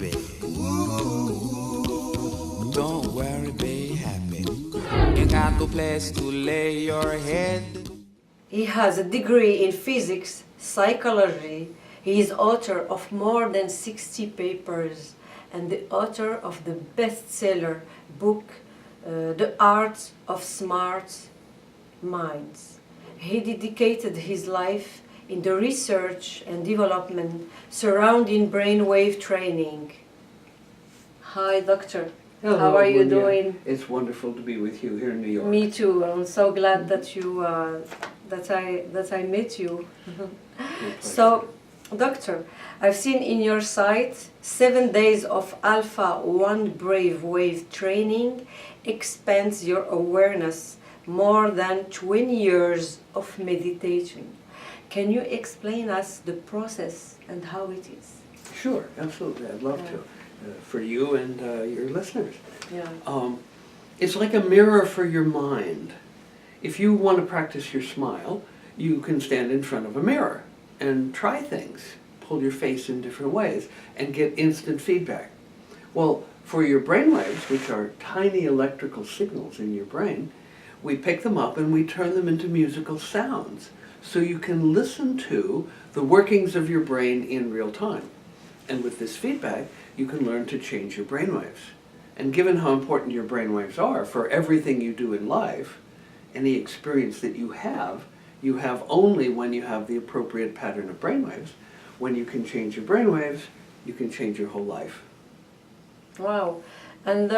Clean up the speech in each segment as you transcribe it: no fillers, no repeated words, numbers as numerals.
baby. Don't worry, be happy. You got no place to lay your head. He has a degree in physics, psychology. He is author of more than 60 papers and the author of the bestseller book, The Art of Smart Minds. He dedicated his life in the research and development surrounding brainwave training. Hi, doctor. Hello, How are you Munya. doing? It's wonderful to be with you here in New York. Me too. I'm so glad that you that I met you. So, doctor, I've seen in your site 7 days of Alpha 1 Brave Wave training expands your awareness more than 20 years of meditation. Can you explain us the process and how it is? Sure, absolutely. I'd love to. For you and your listeners. Yeah. It's like a mirror for your mind. If you want to practice your smile, you can stand in front of a mirror and try things. Pull your face in different ways and get instant feedback. Well, for your brainwaves, which are tiny electrical signals in your brain, we pick them up and we turn them into musical sounds so you can listen to the workings of your brain in real time. And with this feedback, you can learn to change your brainwaves. And given how important your brainwaves are for everything you do in life, any experience that you have only when you have the appropriate pattern of brainwaves. When you can change your brainwaves, you can change your whole life. Wow. And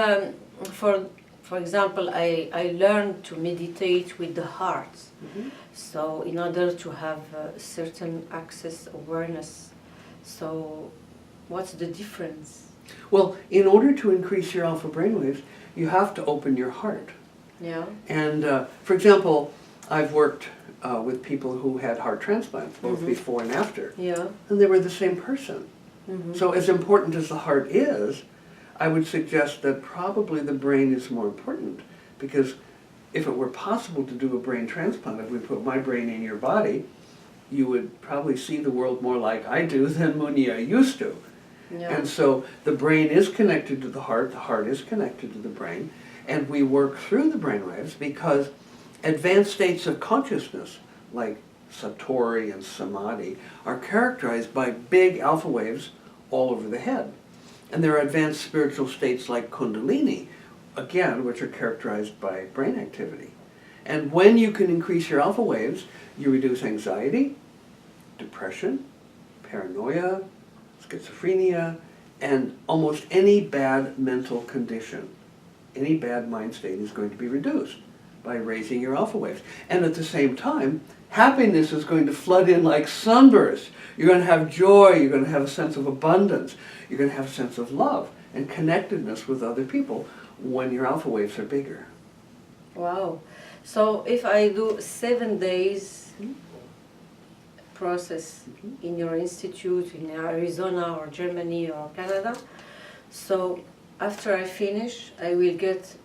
for example, I learned to meditate with the heart. Mm-hmm. So in order to have certain access awareness. So what's the difference? Well, in order to increase your alpha brainwaves, you have to open your heart. Yeah. And for example, I've worked with people who had heart transplants, both Mm-hmm. before and after. Yeah. And they were the same person. Mm-hmm. So as important as the heart is, I would suggest that probably the brain is more important, because if it were possible to do a brain transplant, if we put my brain in your body, you would probably see the world more like I do than Munya used to. Yeah. And so the brain is connected to the heart is connected to the brain, and we work through the brainwaves because advanced states of consciousness, like Satori and Samadhi, are characterized by big alpha waves all over the head. And there are advanced spiritual states like Kundalini, again, which are characterized by brain activity. And when you can increase your alpha waves, you reduce anxiety, depression, paranoia, schizophrenia, and almost any bad mental condition. Any bad mind state is going to be reduced by raising your alpha waves. And at the same time, happiness is going to flood in like sunbursts. You're going to have joy, you're going to have a sense of abundance, you're going to have a sense of love and connectedness with other people when your alpha waves are bigger. Wow. So if I do 7 days process in your institute in Arizona or Germany or Canada, so after I finish, I will get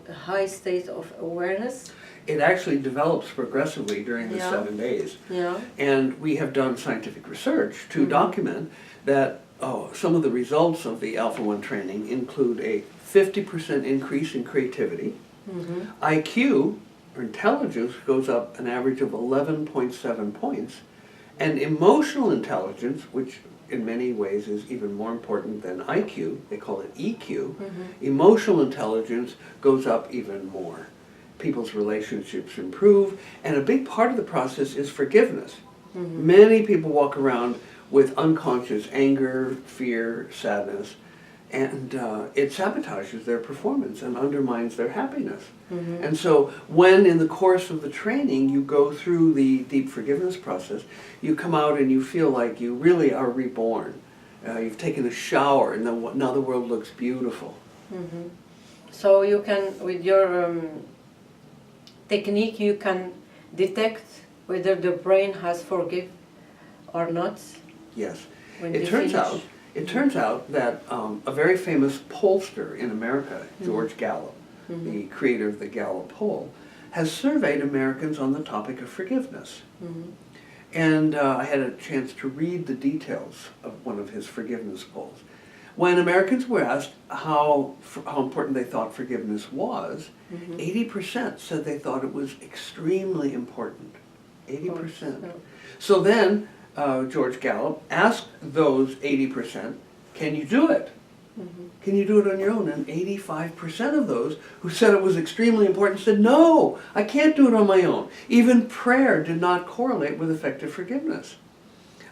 a high state of awareness. It actually develops progressively during the Yeah. 7 days. Yeah. And we have done scientific research to document that some of the results of the Alpha 1 training include a 50% increase in creativity. Mm-hmm. IQ, or intelligence, goes up an average of 11.7 points. And emotional intelligence, which in many ways is even more important than IQ, they call it EQ, emotional intelligence goes up even more. People's relationships improve, and a big part of the process is forgiveness. Many people walk around with unconscious anger, fear, sadness, and it sabotages their performance and undermines their happiness. And so when in the course of the training you go through the deep forgiveness process, you come out and you feel like you really are reborn. You've taken a shower and now the world looks beautiful. So you can, with your technique, you can detect whether the brain has forgive or not. Yes. When It you turns finish. out that a very famous pollster in America, George Gallup, the creator of the Gallup poll, has surveyed Americans on the topic of forgiveness. And I had a chance to read the details of one of his forgiveness goals. When Americans were asked how important they thought forgiveness was, 80% said they thought it was extremely important. 80%. Yeah. So then George Gallup asked those 80%, can you do it? Can you do it on your own? And 85% of those who said it was extremely important said, no, I can't do it on my own. Even prayer did not correlate with effective forgiveness.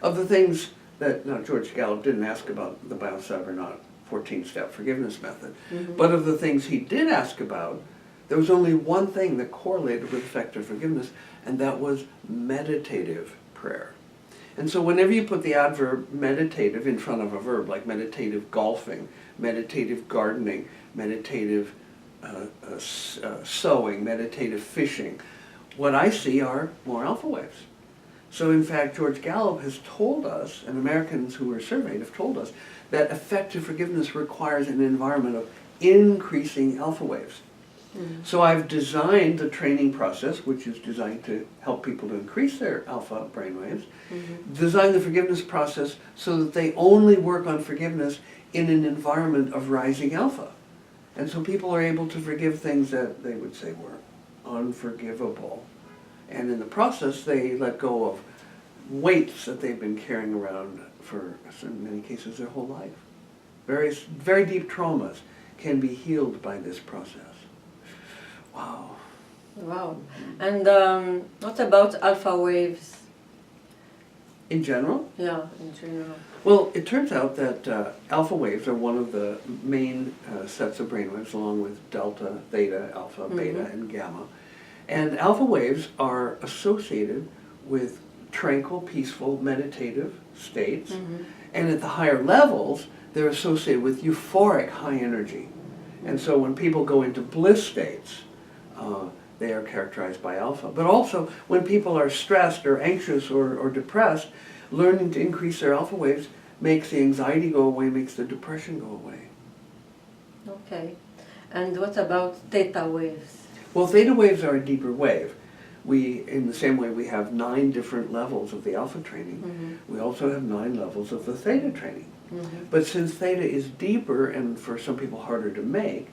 Of the things that, now George Gallup didn't ask about the Biocybernaut 14-step forgiveness method, but of the things he did ask about, there was only one thing that correlated with effective forgiveness, and that was meditative prayer. And so whenever you put the adverb meditative in front of a verb, like meditative golfing, meditative gardening, meditative sewing, meditative fishing, what I see are more alpha waves. So in fact, George Gallup has told us, and Americans who were surveyed have told us, that effective forgiveness requires an environment of increasing alpha waves. So I've designed the training process, which is designed to help people to increase their alpha brainwaves, designed the forgiveness process so that they only work on forgiveness in an environment of rising alpha. And so people are able to forgive things that they would say were unforgivable. And in the process, they let go of weights that they've been carrying around for, in many cases, their whole life. Very deep traumas can be healed by this process. Wow. Wow. And what about alpha waves? In general? Yeah, in general. Well, it turns out that alpha waves are one of the main sets of brainwaves, along with delta, theta, alpha, beta, and gamma. And alpha waves are associated with tranquil, peaceful, meditative states. And at the higher levels, they're associated with euphoric high energy. And so when people go into bliss states, they are characterized by alpha. But also, when people are stressed or anxious or depressed, learning to increase their alpha waves makes the anxiety go away, makes the depression go away. Okay. And what about theta waves? Well, theta waves are a deeper wave. In the same way we have 9 different levels of the alpha training, we also have 9 levels of the theta training. But since theta is deeper and for some people harder to make,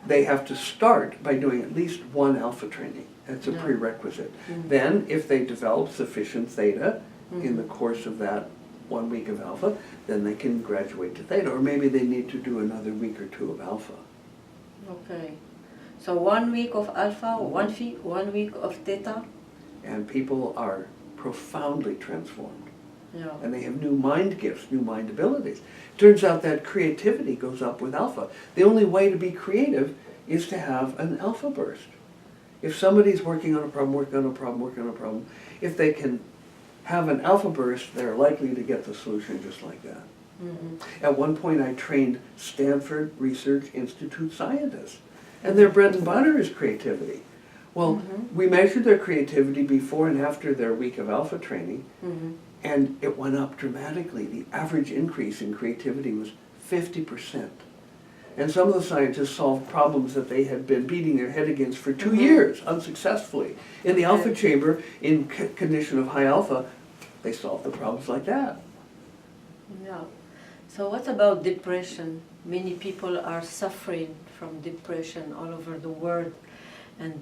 they have to start by doing at least 1 alpha training. That's a prerequisite. Then, if they develop sufficient theta in the course of that 1 week of alpha, then they can graduate to theta. Or maybe they need to do another week or 2 of alpha. Okay. So 1 week of alpha, 1 week of theta? And people are profoundly transformed. Yeah. And they have new mind gifts, new mind abilities. Turns out that creativity goes up with alpha. The only way to be creative is to have an alpha burst. If somebody's working on a problem, if they can have an alpha burst, they're likely to get the solution just like that. At one point I trained Stanford Research Institute scientists, and their bread and butter is creativity. Well, we measured their creativity before and after their week of alpha training, and it went up dramatically. The average increase in creativity was 50%. And some of the scientists solved problems that they had been beating their head against for 2 years, unsuccessfully. In the alpha chamber, in condition of high alpha, they solved the problems like that. Yeah. So what about depression? Many people are suffering from depression all over the world, and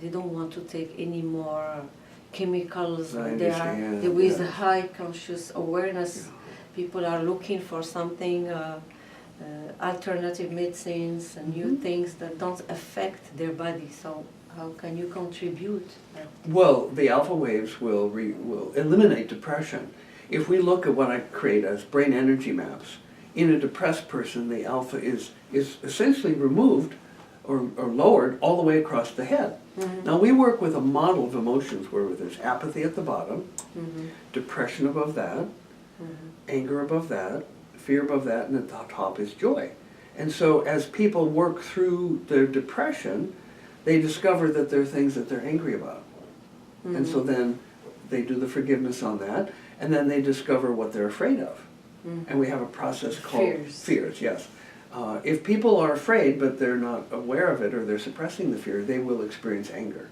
they don't want to take any more chemicals. They with high conscious awareness. People are looking for something, alternative medicines and new things that don't affect their body. So how can you contribute? Well, the alpha waves will eliminate depression. If we look at what I create as brain energy maps, in a depressed person, the alpha is essentially removed or lowered all the way across the head. Now we work with a model of emotions where there's apathy at the bottom, depression above that, anger above that, fear above that, and at the top is joy. And so as people work through their depression, they discover that there are things that they're angry about. And so then they do the forgiveness on that, and then they discover what they're afraid of. And we have a process called fears, yes. If people are afraid but they're not aware of it or they're suppressing the fear, they will experience anger.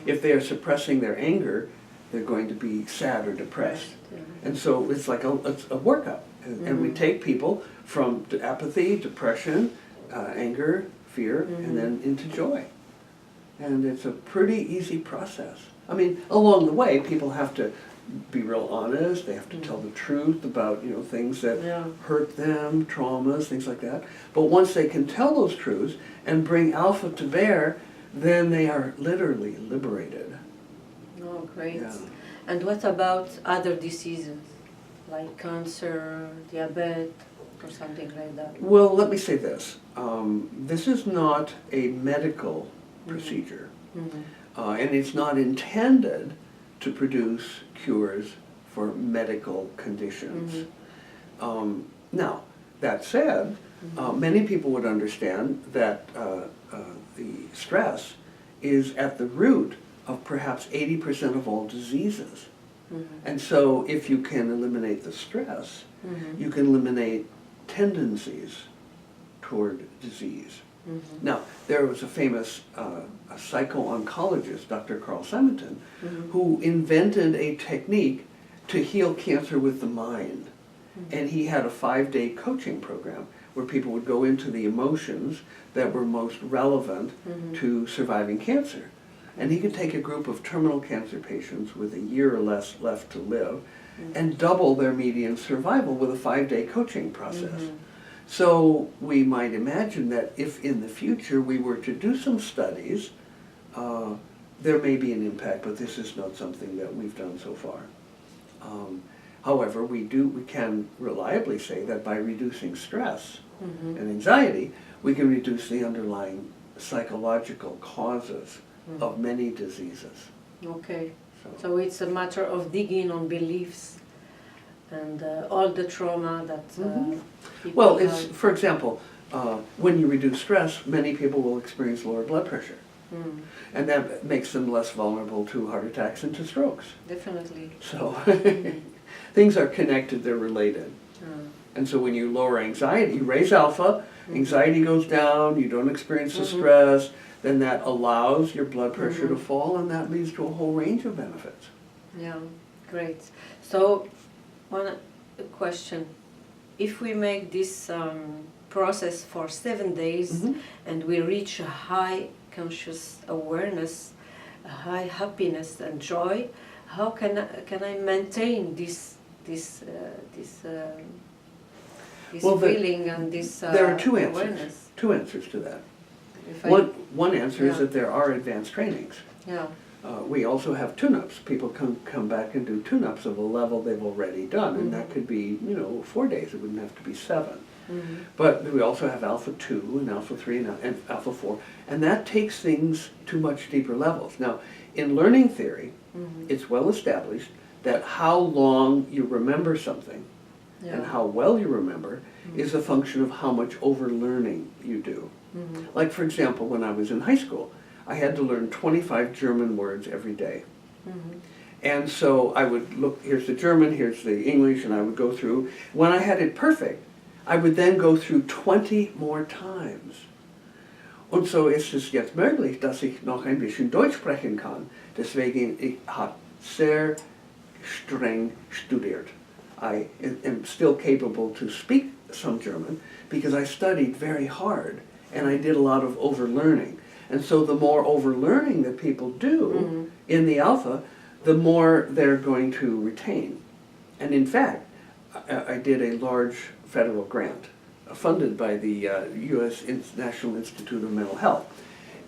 If they are suppressing their anger, they're going to be sad or depressed. Yeah. And so it's like it's a workup. And we take people from apathy, depression, anger, fear, and then into joy. And it's a pretty easy process. I mean, along the way, people have to be real honest. They have to tell the truth about, things that hurt them, traumas, things like that. But once they can tell those truths and bring alpha to bear, then they are literally liberated. Oh, great. Yeah. And what about other diseases, like cancer, diabetes, or something like that? Well, let me say this. This is not a medical procedure. And it's not intended to produce cures for medical conditions. Now, that said, many people would understand that the stress is at the root of perhaps 80% of all diseases. And so if you can eliminate the stress, you can eliminate tendencies toward disease. Now, there was a famous a psycho-oncologist, Dr. Carl Simonton, who invented a technique to heal cancer with the mind. And he had a 5-day coaching program where people would go into the emotions that were most relevant to surviving cancer. And he could take a group of terminal cancer patients with a year or less left to live and double their median survival with a 5-day coaching process. So we might imagine that if in the future we were to do some studies, there may be an impact, but this is not something that we've done so far. However, we can reliably say that by reducing stress and anxiety, we can reduce the underlying psychological causes of many diseases. Okay, so it's a matter of digging on beliefs and all the trauma that people Well, it's, have. for example, when you reduce stress, many people will experience lower blood pressure. And that makes them less vulnerable to heart attacks and to strokes. Definitely. So things are connected, they're related. And so when you lower anxiety, you raise alpha, anxiety goes down, you don't experience the stress, then that allows your blood pressure to fall, and that leads to a whole range of benefits. Yeah, great. So, one question. If we make this process for 7 days and we reach a high conscious awareness, a high happiness and joy, how can I maintain this Well, feeling and this there are two awareness? answers to that. If One answer is Yeah. that there are advanced trainings. Yeah. We also have tune-ups. People come back and do tune-ups of a level they've already done, and that could be 4 days. It wouldn't have to be 7. But we also have Alpha 2 and Alpha 3 and Alpha 4, and that takes things to much deeper levels. Now, in learning theory, it's well established that how long you remember something and how well you remember is a function of how much over-learning you do. Like, for example, when I was in high school, I had to learn 25 German words every day. And so I would look, here's the German, here's the English, and I would go through. When I had it perfect, I would then go through 20 more times. Und so ist es jetzt möglich, dass ich noch ein bisschen Deutsch sprechen kann. Deswegen ich habe sehr streng studiert. I am still capable to speak some German because I studied very hard and I did a lot of overlearning. And so the more overlearning that people do in the alpha, the more they're going to retain. And in fact, I did a large federal grant funded by the U.S. National Institute of Mental Health,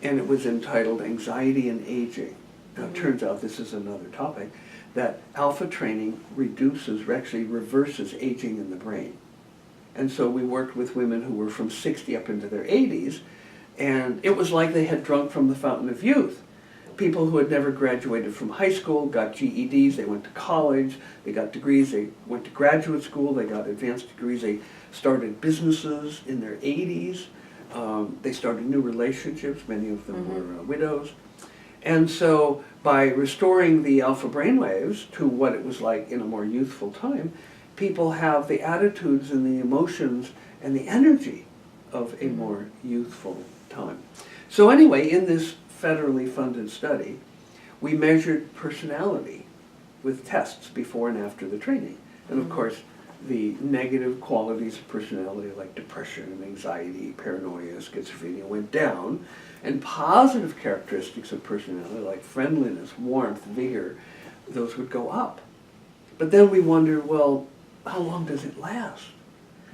and it was entitled Anxiety and Aging. Now, it turns out this is another topic, that alpha training actually reverses aging in the brain. And so we worked with women who were from 60 up into their 80s, and it was like they had drunk from the fountain of youth. People who had never graduated from high school got GEDs, they went to college, they got degrees, they went to graduate school, they got advanced degrees, they started businesses in their 80s, they started new relationships, many of them were widows. And so by restoring the alpha brainwaves to what it was like in a more youthful time, people have the attitudes and the emotions and the energy of a more youthful time. So anyway, in this federally funded study, we measured personality with tests before and after the training. And of course, the negative qualities of personality like depression, anxiety, paranoia, schizophrenia went down, and positive characteristics of personality like friendliness, warmth, vigor, those would go up. But then we wonder, well, how long does it last?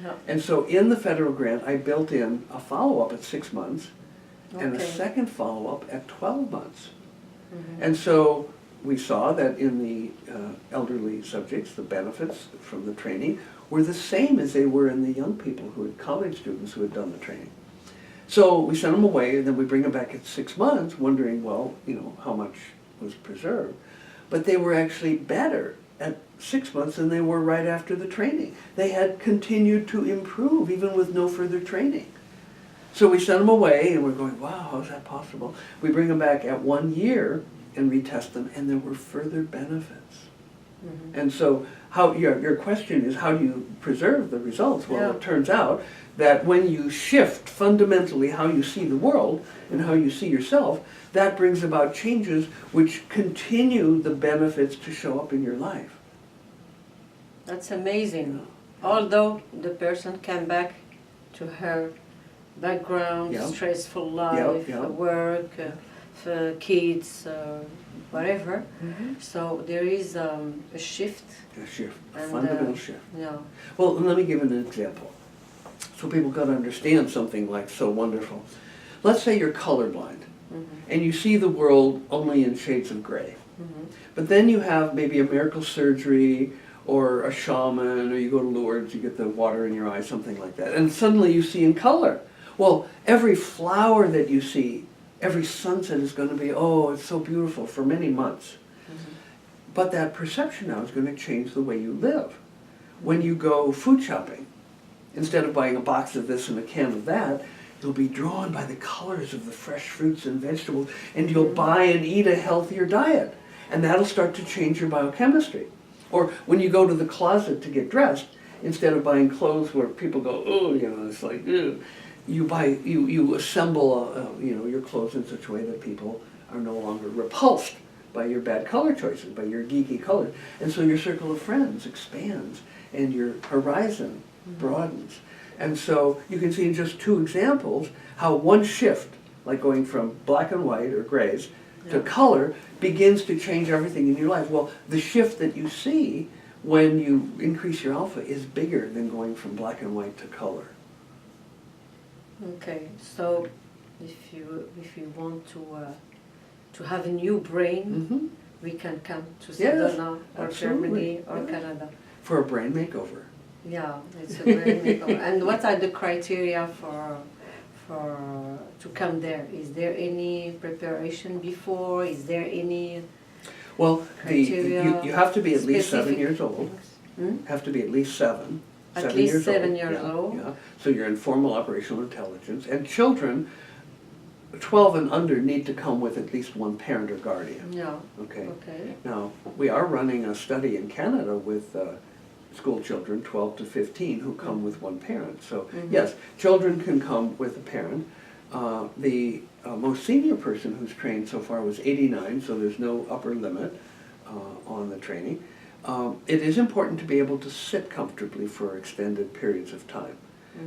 Yeah. And so in the federal grant, I built in a follow-up at 6 months and a Okay. second follow-up at 12 months. Mhm. And so we saw that in the elderly subjects, the benefits from the training were the same as they were in the young people who had college students who had done the training. So we sent them away, and then we bring them back at 6 months, wondering, well, you know, how much was preserved. But they were actually better at 6 months than they were right after the training. They had continued to improve even with no further training. So we sent them away, and we're going, wow, how is that possible? We bring them back at 1 year and retest them, and there were further benefits. Mhm. And so how your question is, how do you preserve the results? Well, Yeah. it turns out that when you shift fundamentally how you see the world and how you see yourself, that brings about changes which continue the benefits to show up in your life. That's amazing. Although the person came back to her background, Yeah. stressful life, yeah. work, kids, whatever. Mm-hmm. So there is a shift. A shift, a And, fundamental shift. Yeah. Well, let me give an example so people can understand something like so wonderful. Let's say you're colorblind and you see the world only in shades of gray. But then you have maybe a miracle surgery or a shaman, or you go to Lourdes, you get the water in your eyes, something like that. And suddenly you see in color. Well, every flower that you see, every sunset is going to be, oh, it's so beautiful for many months. But that perception now is going to change the way you live. When you go food shopping, instead of buying a box of this and a can of that, you'll be drawn by the colors of the fresh fruits and vegetables, and you'll buy and eat a healthier diet. And that'll start to change your biochemistry. Or when you go to the closet to get dressed, instead of buying clothes where people go, oh, you know, it's like, ew, you assemble, you know, your clothes in such a way that people are no longer repulsed by your bad color choices, by your geeky colors. And so your circle of friends expands and your horizon broadens. And so you can see in just 2 examples how one shift, like going from black and white or grays to color, begins to change everything in your life. Well, the shift that you see when you increase your alpha is bigger than going from black and white to color. Okay. So if you want to have a new brain, Mm-hmm. we can come to Yes, Sedona or absolutely. Germany or Yes. Canada. For a brain makeover. Yeah, it's a brain makeover. And what are the criteria for to come there? Is there any preparation before? Is there any Well, criteria? you have to be at least 7 specific years old. things? Have to be at least 7. At least 7 old. years Yeah, old. Yeah. So you're in formal operational intelligence. And children, 12 and under, need to come with at least one parent or guardian. Yeah. Okay. Okay. Now, we are running a study in Canada with school children, 12 to 15, who come with one parent. So, yes, children can come with a parent. The most senior person who's trained so far was 89, so there's no upper limit on the training. It is important to be able to sit comfortably for extended periods of time.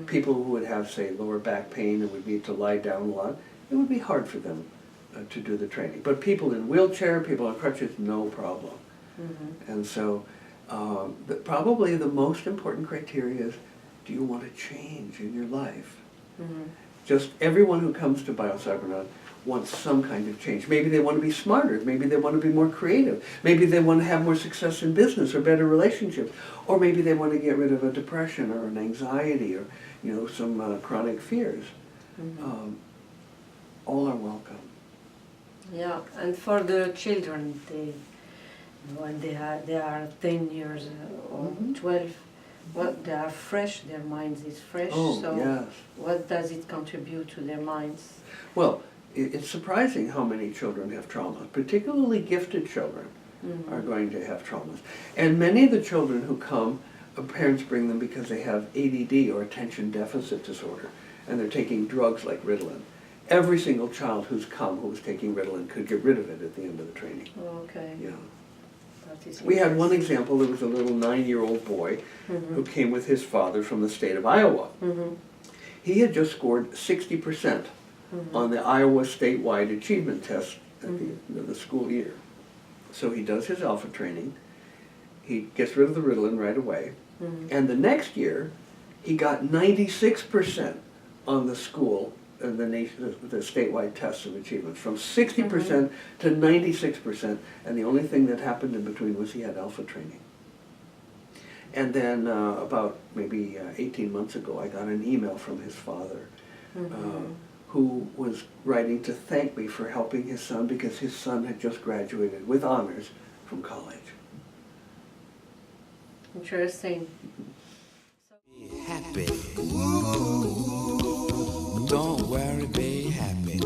People who would have, say, lower back pain and would need to lie down a lot, it would be hard for them to do the training. But people in wheelchair, people on crutches, no problem. And so probably the most important criteria is, do you want to change in your life? Just everyone who comes to Biocybernaut wants some kind of change. Maybe they want to be smarter, maybe they want to be more creative, maybe they want to have more success in business or better relationships, or maybe they want to get rid of a depression or an anxiety or, you know, some chronic fears. All are welcome. Yeah, and for the children, when they are 10 years or 12, well, they are fresh. Their minds is fresh. Oh, so yes. what does it contribute to their minds? Well, it's surprising how many children have traumas, particularly gifted children are going to have traumas. And many of the children who come, parents bring them because they have ADD or attention deficit disorder, and they're taking drugs like Ritalin. Every single child who's come who was taking Ritalin could get rid of it at the end of the training. Okay. Yeah. That is We had one interesting. example. There was a little 9-year-old boy who came with his father from the state of Iowa. He had just scored 60% on the Iowa statewide achievement test at the end of the school year. So he does his alpha training. He gets rid of the Ritalin right away. And the next year, he got 96% on the school and the statewide test of achievement, from 60% to 96%, and the only thing that happened in between was he had alpha training. And then about maybe 18 months ago, I got an email from his father who was writing to thank me for helping his son because his son had just graduated with honors from college. Interesting. Be happy. Don't worry, be happy.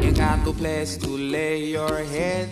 Ain't got no place to lay your head.